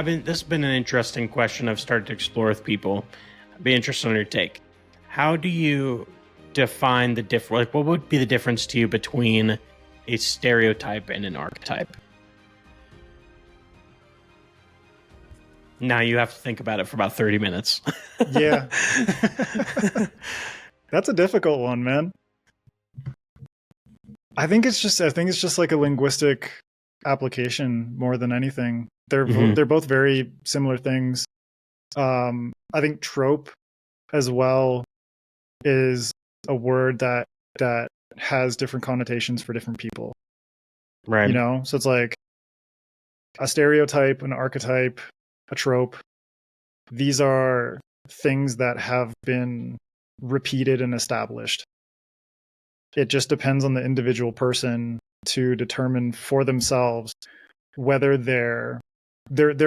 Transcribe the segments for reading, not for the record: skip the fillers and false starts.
This has been an interesting question I've started to explore with people. I'd be interested in your take. How do you define the difference? Like, what would be the difference to you between a stereotype and an archetype? Now you have to think about it for about 30 minutes. Yeah. That's a difficult one, man. I think it's just like a linguistic application more than anything. They're both very similar things. I think trope as well is a word that has different connotations for different people. Right. You know, so it's like a stereotype, an archetype, a trope. These are things that have been repeated and established. It just depends on the individual person to determine for themselves whether their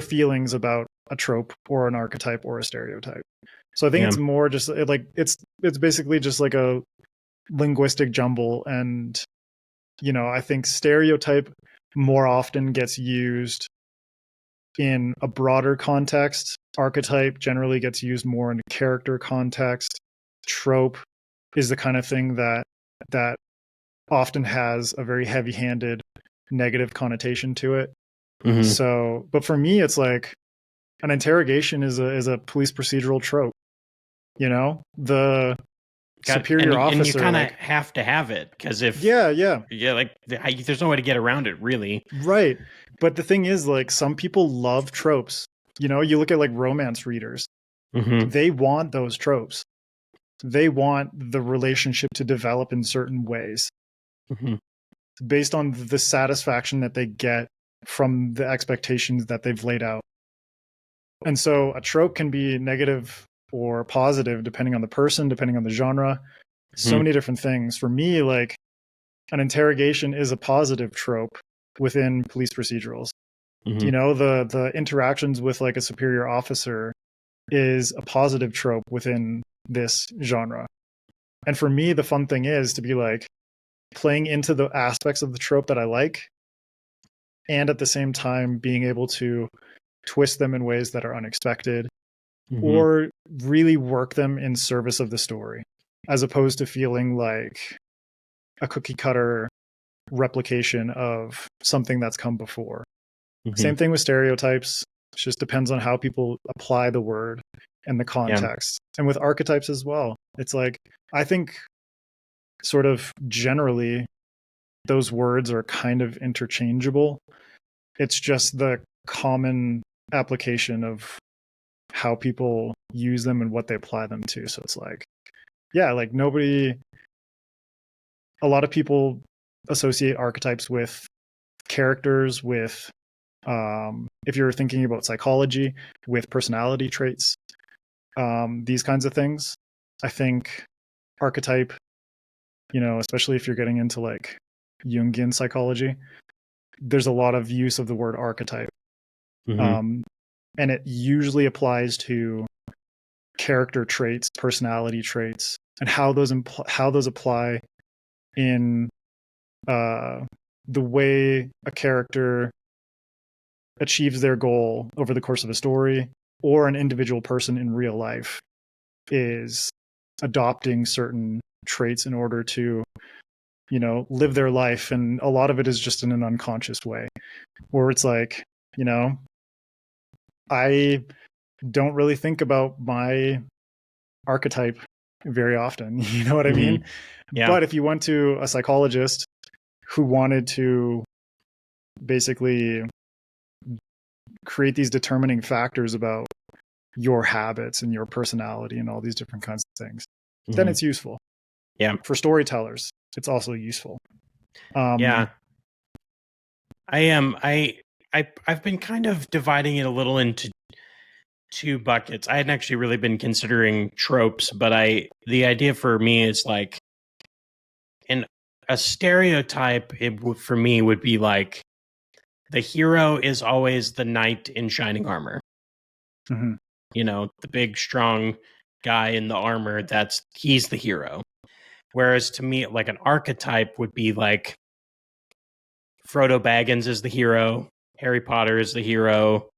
feelings about a trope or an archetype or a stereotype. So I think it's more just like it's basically just like a linguistic jumble. And you know, I think stereotype more often gets used in a broader context. Archetype generally gets used more in a character context. Trope is the kind of thing that often has a very heavy-handed negative connotation to it. Mm-hmm. So, but for me, it's like an interrogation is a police procedural trope. You know, the superior officer, and you kind of have to have it because if like there's no way to get around it, really. Right, but the thing is, like, some people love tropes. You know, you look at like romance readers; they want those tropes. They want the relationship to develop in certain ways based on the satisfaction that they get from the expectations that they've laid out. And so a trope can be negative or positive depending on the person, depending on the genre. So many different things. For me, like, an interrogation is a positive trope within police procedurals. You know, the interactions with like a superior officer is a positive trope within this genre. And for me, the fun thing is to be like playing into the aspects of the trope that I like, and at the same time being able to twist them in ways that are unexpected or really work them in service of the story, as opposed to feeling like a cookie cutter replication of something that's come before. Same thing with stereotypes. It just depends on how people apply the word and the context. And with archetypes as well. It's like, I think sort of generally those words are kind of interchangeable. It's just the common application of how people use them and what they apply them to. So it's like, yeah, like a lot of people associate archetypes with characters, with if you're thinking about psychology, with personality traits, these kinds of things. I think archetype, you know, especially if you're getting into like Jungian psychology, there's a lot of use of the word archetype. And it usually applies to character traits, personality traits, and how those apply in the way a character achieves their goal over the course of a story, or an individual person in real life is adopting certain traits in order to, you know, live their life. And a lot of it is just in an unconscious way, where it's like, you know, I don't really think about my archetype very often. You know what I mean? Yeah. But if you went to a psychologist who wanted to basically create these determining factors about your habits and your personality and all these different kinds of things, then it's useful. Yeah. For storytellers, it's also useful. Yeah. I've been kind of dividing it a little into two buckets. I hadn't actually really been considering tropes, but the idea for me is like, a stereotype for me would be like, the hero is always the knight in shining armor. You know, the big, strong guy in the armor, he's the hero. Whereas to me, like, an archetype would be like, Frodo Baggins is the hero, Harry Potter is the hero,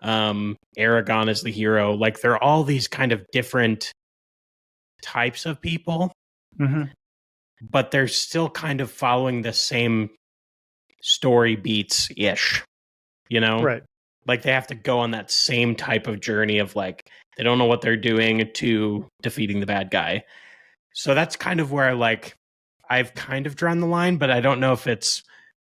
Aragon is the hero. Like there are all these kind of different types of people, but they're still kind of following the same story beats ish, you know? Right. Like they have to go on that same type of journey of like they don't know what they're doing to defeating the bad guy. So that's kind of where I've kind of drawn the line, but I don't know if it's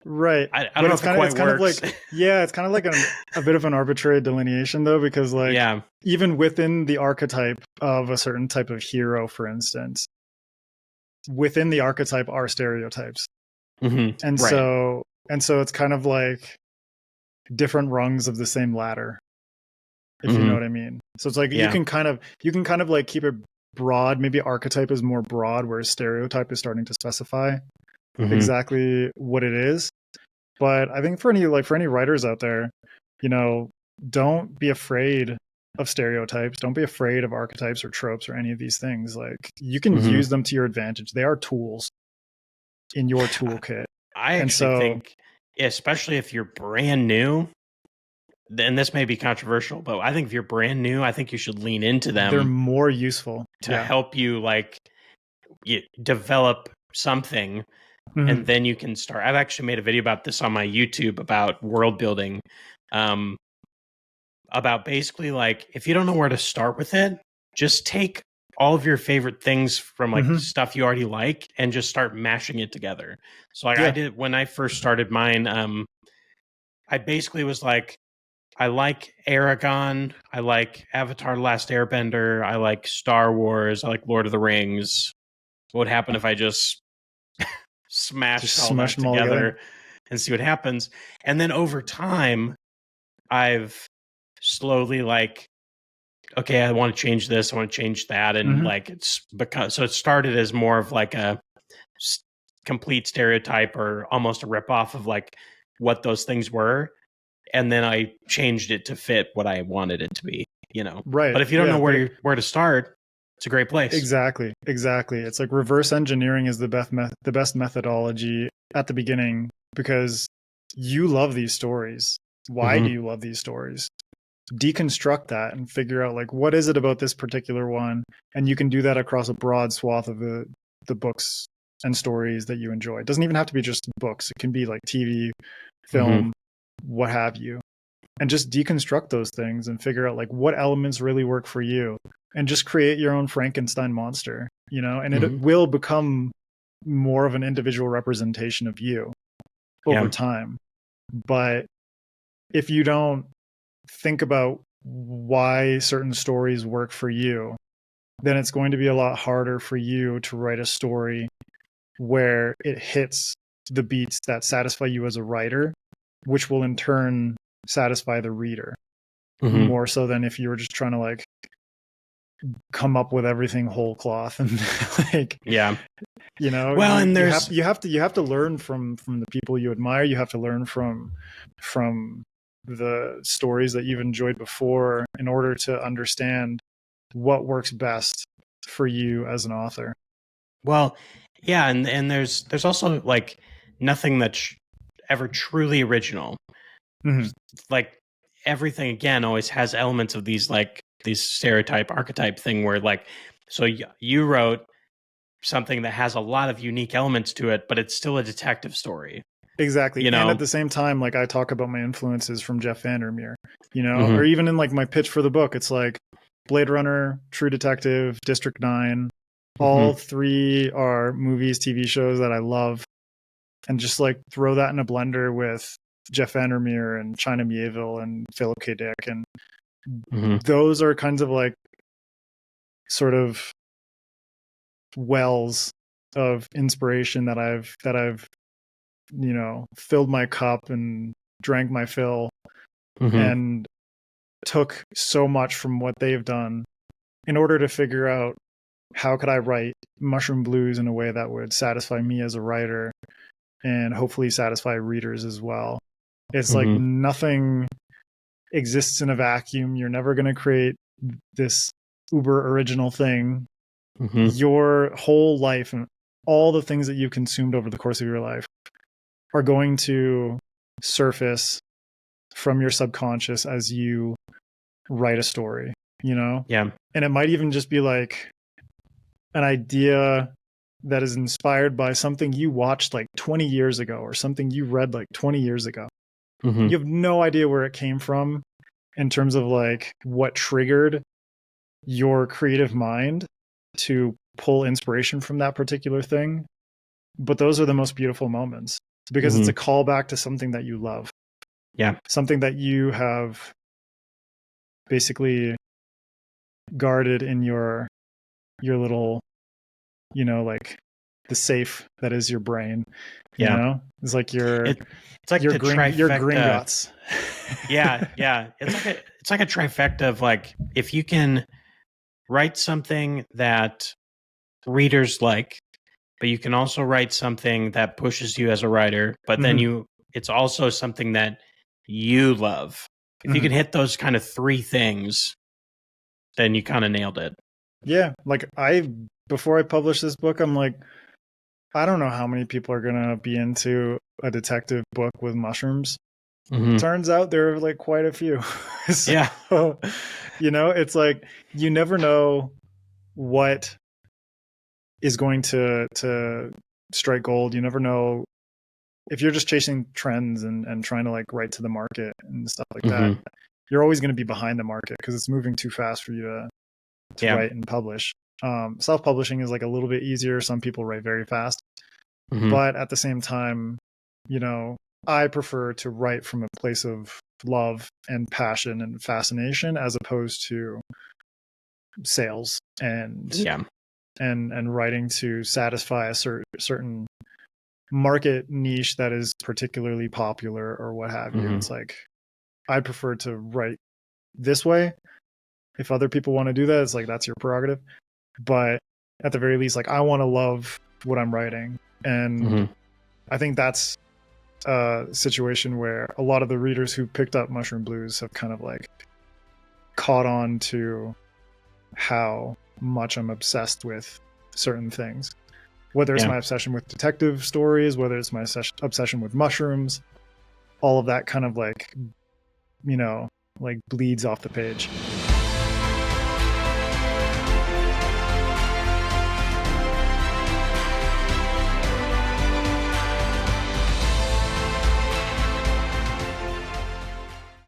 right. I don't know if it quite works. Kind of like, yeah, it's kind of like a bit of an arbitrary delineation though, because like even within the archetype of a certain type of hero, for instance, within the archetype are stereotypes. And so it's kind of like different rungs of the same ladder, if you know what I mean. So it's like you can kind of like keep it broad. Maybe archetype is more broad, whereas stereotype is starting to specify exactly what it is. But I think for any writers out there, you know, don't be afraid of stereotypes. Don't be afraid of archetypes or tropes or any of these things. Like you can use them to your advantage. They are tools in your toolkit. I actually think, especially if you're brand new, and this may be controversial, but I think if you're brand new, I think you should lean into them. They're more useful to help you like develop something, and then you can start. I've actually made a video about this on my YouTube about world building, about basically like if you don't know where to start with it, just take all of your favorite things from like stuff you already like and just start mashing it together. So like I did when I first started mine. I basically was like, I like Aragon, I like Avatar: The Last Airbender, I like Star Wars, I like Lord of the Rings. What would happen if I just smashed all that together and see what happens? And then over time, I've slowly like, okay, I want to change this, I want to change that, and like it's because so it started as more of like a complete stereotype or almost a ripoff of like what those things were. And then I changed it to fit what I wanted it to be, you know. Right. But if you don't know where to start, it's a great place. Exactly. It's like reverse engineering is the best methodology at the beginning, because you love these stories. Why do you love these stories? Deconstruct that and figure out like what is it about this particular one, and you can do that across a broad swath of the books and stories that you enjoy. It doesn't even have to be just books. It can be like TV, film, what have you, and just deconstruct those things and figure out like what elements really work for you, and just create your own Frankenstein monster, you know, and it will become more of an individual representation of you over time. But if you don't think about why certain stories work for you, then it's going to be a lot harder for you to write a story where it hits the beats that satisfy you as a writer, which will in turn satisfy the reader more so than if you were just trying to like come up with everything whole cloth and like you know. Well, and there's you have to learn from the people you admire. You have to learn from the stories that you've enjoyed before in order to understand what works best for you as an author. Well, yeah, and there's also like nothing that's ever truly original. Like everything again always has elements of these stereotype archetype thing where like, so you wrote something that has a lot of unique elements to it, but it's still a detective story. Exactly. You know? And at the same time, like I talk about my influences from Jeff Vandermeer, you know, or even in like my pitch for the book, it's like Blade Runner, True Detective, District 9, all three are movies, TV shows that I love, and just like throw that in a blender with Jeff Vandermeer and China Mieville and Philip K. Dick. And those are kinds of like sort of wells of inspiration that I've, you know, filled my cup and drank my fill and took so much from what they've done in order to figure out how could I write Mushroom Blues in a way that would satisfy me as a writer and hopefully satisfy readers as well. It's like nothing exists in a vacuum. You're never going to create this uber original thing. Your whole life and all the things that you've consumed over the course of your life are going to surface from your subconscious as you write a story, you know? Yeah. And it might even just be like an idea that is inspired by something you watched like 20 years ago or something you read like 20 years ago. Mm-hmm. You have no idea where it came from in terms of like what triggered your creative mind to pull inspiration from that particular thing. But those are the most beautiful moments because it's a callback to something that you love. Yeah. Something that you have basically guarded in your little, you know, like the safe that is your brain. You know? It's like it's like your the trifecta. your Gringotts. Yeah. It's like a trifecta of like, if you can write something that readers like, but you can also write something that pushes you as a writer, but then it's also something that you love. If you can hit those kind of three things, then you kind of nailed it. Yeah. Like before I published this book, I'm like, I don't know how many people are going to be into a detective book with mushrooms. Turns out there are like quite a few. So, yeah. You know, it's like, you never know what is going to strike gold. You never know if you're just chasing trends and trying to like write to the market and stuff like that. You're always going to be behind the market because it's moving too fast for you to write and publish. Self-publishing is like a little bit easier. Some people write very fast, but at the same time, you know, I prefer to write from a place of love and passion and fascination as opposed to sales and writing to satisfy a certain market niche that is particularly popular or what have you. It's like, I prefer to write this way. If other people want to do that, it's like, that's your prerogative. But at the very least, like, I want to love what I'm writing. And I think that's a situation where a lot of the readers who picked up Mushroom Blues have kind of like caught on to how much I'm obsessed with certain things. Whether it's my obsession with detective stories, whether it's my obsession with mushrooms, all of that kind of like, you know, like bleeds off the page.